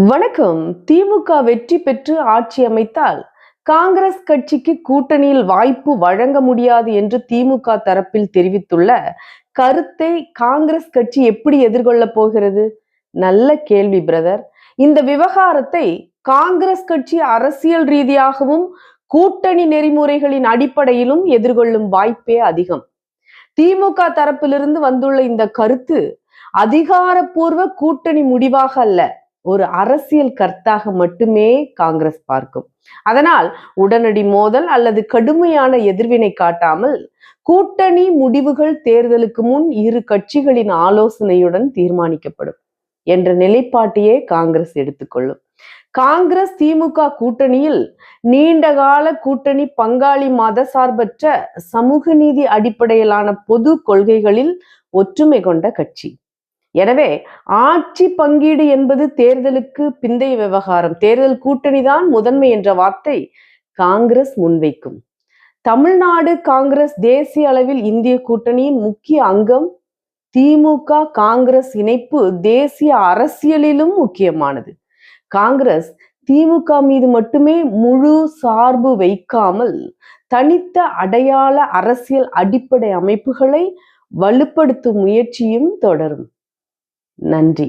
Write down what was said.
வணக்கம். திமுக வெற்றி பெற்று ஆட்சி அமைத்தால் காங்கிரஸ் கட்சிக்கு கூட்டணியில் வாய்ப்பு வழங்க முடியாது என்று திமுக தரப்பில் தெரிவித்துள்ள கருத்தை காங்கிரஸ் கட்சி எப்படி எதிர்கொள்ளப் போகிறது? நல்ல கேள்வி பிரதர். இந்த விவகாரத்தை காங்கிரஸ் கட்சி அரசியல் ரீதியாகவும் கூட்டணி நெறிமுறைகளின் அடிப்படையிலும் எதிர்கொள்ளும் வாய்ப்பே அதிகம். திமுக தரப்பிலிருந்து வந்துள்ள இந்த கருத்து அதிகாரப்பூர்வ கூட்டணி முடிவாக அல்ல, ஒரு அரசியல் கருத்தாக மட்டுமே காங்கிரஸ் பார்க்கும். அதனால் உடனடி மோதல் அல்லது கடுமையான எதிர்வினை காட்டாமல் கூட்டணி முடிவுகள் தேர்தலுக்கு முன் இரு கட்சிகளின் ஆலோசனையுடன் தீர்மானிக்கப்படும் என்ற நிலைப்பாட்டையே காங்கிரஸ் எடுத்துக்கொள்ளும். காங்கிரஸ் திமுக கூட்டணியில் நீண்டகால கூட்டணி பங்காளி மதசார்பற்ற சமூக நீதி அடிப்படையிலான பொது கொள்கைகளில் ஒற்றுமை கொண்ட கட்சி. எனவே ஆட்சி பங்கீடு என்பது தேர்தலுக்கு பிந்தைய விவகாரம். தேர்தல் கூட்டணிதான் முதன்மை என்ற வார்த்தை காங்கிரஸ் முன்வைக்கும். தமிழ்நாடு காங்கிரஸ் தேசிய அளவில் இந்திய கூட்டணியின் முக்கிய அங்கம். திமுக காங்கிரஸ் இணைப்பு தேசிய அரசியலிலும் முக்கியமானது. காங்கிரஸ் திமுக மீது மட்டுமே முழு சார்பு வைக்காமல் தனித்த அடையாள அரசியல் அடிப்படை அமைப்புகளை வலுப்படுத்தும் முயற்சியும் தொடரும். நன்றி.